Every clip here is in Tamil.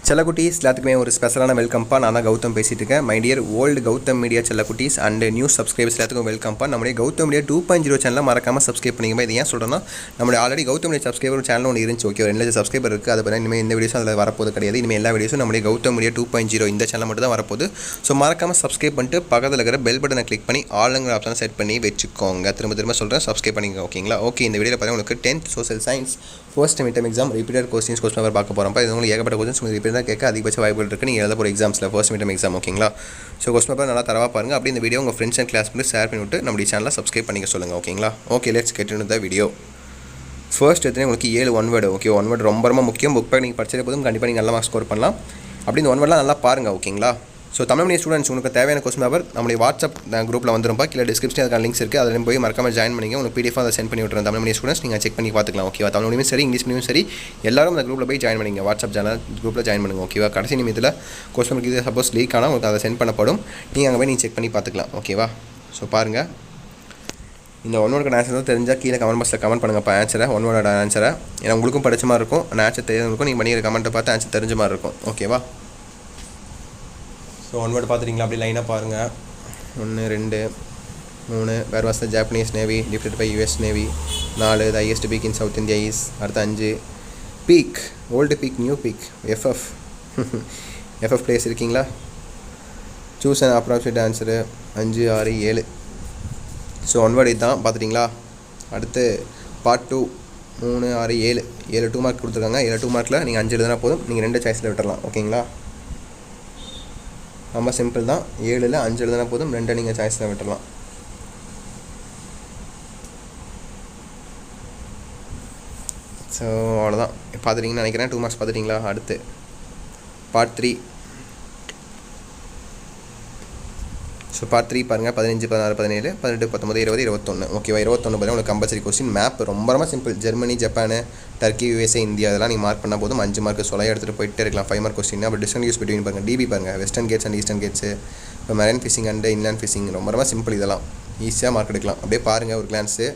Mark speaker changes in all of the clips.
Speaker 1: செல்லக்குட்டீஸ் எல்லாத்துக்குமே ஒரு ஸ்பெஷலான வெல்கம்ப்பா. நான் தான் கௌதம் பேசிகிட்டு இருக்கேன். My dear old Gautham media செல்லக்குட்டீஸ் அண்ட் நியூ சப்ஸ்கிரைபர்ஸ் எல்லாத்துக்கும் வெல்கம்ப்பா. நம்முடைய கௌதம் மீடியா 2.0 சேனலில் மறக்காமல் சப்ஸ்கிரைப் பண்ணிக்கமா. இது ஏன் சொல்கிறேன்னா, நம்மளுடைய already Gautam media subscriber channel ஒன்று இருந்துச்சு. ஓகே, 2 லட்சம் சப்ஸ்கிரைபர் இருக்குது. அதை பற்றி இனிமேல் இந்த வீடியோஸும் அதில் வரப்போது கிடையாது. இனிமேல் எல்லா வீடியோஸும் நம்முடைய கௌதம் மீடியா 2.0 இந்த சேனல் மட்டும் தான் வரப்போகுது. ஸோ மறக்காமல் சப்ஸ்கிரைப் பண்ணிட்டு பக்கத்தில் இருக்கிற பெல் பட்டனை கிளிக் பண்ணி ஆளுங்கிற ஆப்ஷனை செட் பண்ணி வச்சுக்கோங்க. திரும்ப சொல்கிறேன், சப்ஸ்கிரைப் பண்ணிக்கோங்க. ஓகேங்களா? ஓகே, இந்த வீடியோவில் பார்த்தீங்கன்னா உங்களுக்கு 10th social science first midterm exam repeated question paper பார்க்க போகிறோம். இது உங்களுக்கு ஏகப்பட்ட கொஸ்டின்ஸ் உங்களுக்கு ரிப்பீட்டாக கேட்க அதிகபட்ச வாய்ப்புகள் இருக்குது. நீங்கள் எழுத போகிற எக்ஸாம்ஸில் ஃபர்ஸ்ட் மிட்டம் எக்ஸாம். ஓகேங்களா? ஸோ கொஸ்டின் பேப்பர் நல்லா தரவா பாருங்கள். அப்படி இந்த வீடியோ உங்கள் ஃப்ரெண்ட்ஸ் அண்ட் கிளாஸ் பண்ணி ஷேர் பண்ணிவிட்டு நம்மளுடைய சேனலில் சப்ஸ்கிரைப் பண்ணிக்க சொல்லுங்கள். ஓகேங்களா? Okay, let's get into the video. First எடுத்து உங்களுக்கு 7 one word. Okay, one word ரொம்ப முக்கியம். புக் பேக் நீங்கள் படிச்சதே போதும், கண்டிப்பாக நீங்கள் நல்ல மார்க்ஸ் ஸ்கோர் பண்ணலாம். அப்படி இந்த ஒன் வேர்டெலாம் நல்லா பாருங்கள். ஓகேங்களா? ஸோ தமிழ் மீடியம் ஸ்டூடெண்ட்ஸ் உங்களுக்கு தேவையான கொஸ்டின் பேப்பர் நம்மளுடைய வாட்ஸ்அப் குரூப்பில் வந்துருப்பா. கீழே டிஸ்கிரிப்ஷன் அதுக்கான லிங்க்ஸ் இருக்குது. அதில் போய் மறக்காமல் ஜாயின் பண்ணிங்க. உங்களுக்கு PDF அதை சென்ட் பண்ணி விட்டுறேன். தமிழ் மீடியம் ஸ்டூடெண்ட்ஸ் நீங்கள் செக் பண்ணி பார்த்துக்கலாம். ஓகேவா? தமிழ் மீடியம் சரி, இங்கிலீஷ் மீடியம் சரி, எல்லாரும் அந்த குரூப்பில் போய் ஜாயின் பண்ணிங்க. வாட்ஸ்அப் சேனல் குரூப்பில் ஜாயின் பண்ணுங்கள். ஓகேவா? கடைசி நிமிடத்தில் கொஸ்டின் இது சப்போஸ் லீக் ஆனால் உங்களுக்கு அதை சென்ட் பண்ணப்படும். நீங்கள் அங்கே போய் நீங்கள் செக் பண்ணி பார்த்துக்கலாம். ஓகேவா? ஸோ பாருங்கள், இந்த ஒன் வேர்டுக்கு ஆன்சர் தான் தெரிஞ்சால் கீழே கமெண்ட் பாக்ஸில் கமெண்ட் பண்ணுங்கள். ஆன்சரை ஒன் வேர்டோட ஆன்சரை ஏன்னா உங்களுக்கும் படிச்ச மாதிரி இருக்கும். அந்த ஆன்சர் தெரிஞ்சவங்களுக்கும் நீங்கள் பண்ணிக்கிற கமெண்ட்டை பார்த்து ஆன்சர் தெரிஞ்ச மாதிரி இருக்கும். ஓகேவா? ஸோ ஒன் வேர்டு பார்த்துட்டிங்களா? அப்படி லைனாக பாருங்கள். 1 2 3 where was the Japanese navy defeated by US navy. 4 the highest peak in South India is. அடுத்து 5 peak old peak new peak FF place இருக்கீங்களா? Choose and approximate answer 5 6 7. So one word இதுதான் பார்த்துட்டிங்களா? அடுத்து பார்ட் 2 3 6 7 2 மார்க் கொடுத்துருக்காங்க. 2 மார்க்கில் நீங்கள் 5 எழுதுனா போதும். நீங்கள் 2 சாய்ஸில் விட்டுடலாம். ஓகேங்களா? ரொம்ப சிம்பிள் தான். 7ல் 5 எழுதுனா போதும், 2 நீங்கள் சாய்ஸில் விட்டுடலாம். ஸோ அவ்வளோதான் பார்த்துட்டிங்கன்னு நினைக்கிறேன். 2 மார்க்ஸ் பார்த்துட்டிங்களா? அடுத்து பார்ட் 3. ஸோ பார்ட் 3 பாருங்கள். 15 16 17 18 19 20 21. ஓகேவா? 21 பார்த்தீங்கன்னா உங்களுக்கு கம்பல்சரி கொஸ்டின். மேப் ரொம்ப simple. Germany, Japan, Turkey, USA, India இதெல்லாம் நீங்கள் மார்க் பண்ணால் போதும். 5 மார்க் சொல்ல எடுத்துகிட்டு போயிட்டே இருக்கலாம். 5 மார்க் கொஸ்டின். அப்புறம் டிஸ்டன்ஸ் யூஸ் பிட்வீன் பாருங்கள். DB பாருங்கள். Western Ghats and Eastern Ghats. இப்போ marine fishing and inland fishing ரொம்ப சிம்பிள். இதெல்லாம் ஈஸியாக மார்க் எடுக்கலாம். அப்படியே பாருங்கள் ஒரு கிளான்ஸு.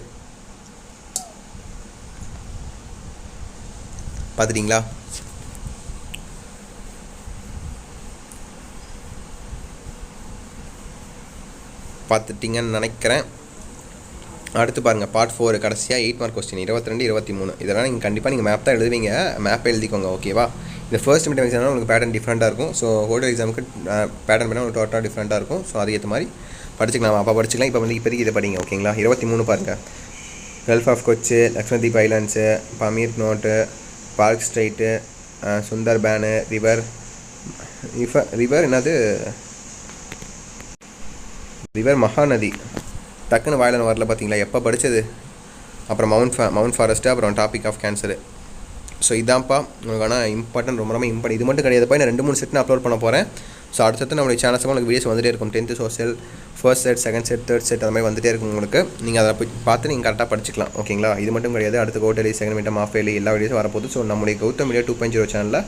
Speaker 1: பார்த்துட்டிங்களா? பார்த்துட்டிங்கன்னு நினைக்கிறேன். அடுத்து பாருங்கள் பார்ட் 4 கடைசியாக 8 மார்க் கொஸ்டின் 22 23. இதெல்லாம் நீங்கள் கண்டிப்பாக நீங்கள் மேப் தான் எழுதுவீங்க. மேப்பை எழுதிக்கோங்க. ஓகேவா? இந்த ஃபர்ஸ்ட் மிட்டம் எக்ஸாம்னா உங்களுக்கு பேட்டர்ன் டிஃப்ரெண்ட்டாக இருக்கும். ஸோ ஹோல்டர் எக்ஸாமுக்கு பேட்டர்ன் பண்ணால் உங்களுக்கு டோட்டலாக டிஃப்ரெண்ட்டாக இருக்கும். ஸோ அதுக்கேற்ற மாதிரி படிச்சுக்கலாம். அப்போ படிச்சுக்கலாம். இப்போ இப்போதைக்கு இதை படிங்க. ஓகேங்களா? 23 பாருங்கள். Gulf of Kutch, Lakshadweep islands, Pamir knot, Palk strait, Sundarban, river என்னது ரிவர் மகாநதி. டக்குன்னு வாயிலான வரல பார்த்தீங்களா? எப்போ படித்தது? அப்புறம் மவுண்ட் ஃபாரஸ்ட்டு, அப்புறம் டாபிக் ஆஃப் கேன்சரு. ஸோ இதான்ப்பா உங்களுக்கு. ஆனால் இம்பார்ட்டன்ட் ரொம்ப இம்பார்ட்டன்ட். இது மட்டும் கிடையாதுப்பா. நான் 2 3 செட் அப்லோட் பண்ண போகிறேன். ஸோ அடுத்தது நம்மளுடைய சேனல்ஸும் உங்களுக்கு வீடியோஸ் வந்துகிட்டே இருக்கும். 10th social first set, second set, third set அது மாதிரி வந்துகிட்டே இருக்கும் உங்களுக்கு. நீங்கள் அதை போய் பார்த்து நீங்கள் கரெக்டாக படிச்சிக்கலாம். ஓகேங்களா? இது மட்டும் கிடையாது. அடுத்து quarterly, second midterm, half yearly எல்லா வீடியோஸும் வரப்போகுது. ஸோ நம்மளுடைய கௌதம் மீடியா 2.0 சேனலில்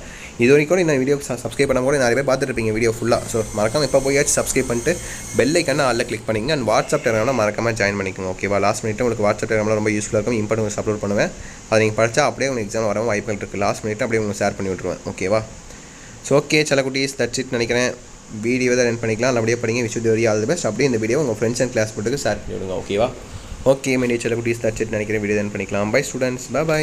Speaker 1: இது வரைக்கும் இந்த வீடியோ சப்ஸ்கிரைப் பண்ண கூட நிறைய பேர் பார்த்துருப்பீங்க வீடியோ ஃபுல்லாக. ஸோ மறக்காமல் இப்போ போயாச்சும் சப்ஸ்கிரைப் பண்ணிட்டு பெல் ஐக்கான ஆளில் கிளிக் பண்ணிங்க. அண்ட் வாட்ஸ்அப் டெலிகிராமில் மறக்காமல் ஜாயின் பண்ணிக்கோங்க. ஓகேவா? லாஸ்ட் மினிட் உங்களுக்கு வாட்ஸ்அப் டெலிகிராமில் ரொம்ப யூஸ்ஃபுல்லாக இருக்கும். இம்பார்ட்டன்ட் அப்லோட் பண்ணுவேன். அதை நீங்கள் படித்தா அப்படியே உங்களுக்கு எக்ஸாம் வர வாய்ப்புகள் இருக்குது. லாஸ்ட் மினிட் அப்படியே உங்களுக்கு ஷேர் பண்ணி விட்ருவேன். ஓகேவா? ஸோ ஓகே செல்லக்குட்டீஸ், தட்ஸ் இட் நினைக்கிறேன். வீடியோ தான் ரன் பண்ணிக்கலாம். அப்படியே படிங்க. Wish you all the best. அப்படியே இந்த வீடியோ உங்கள் ஃப்ரெண்ட்ஸ் அண்ட் கிளாஸ் போட்டுக்கு ஷேர் பண்ணி விடுங்க. ஓகேவா? ஓகே மை டியர் செல்லக்குட்டீஸ், தட்ஸ் இட் நினைக்கிறேன். வீடியோ ரன் பண்ணிக்கலாம். Bye students. பை.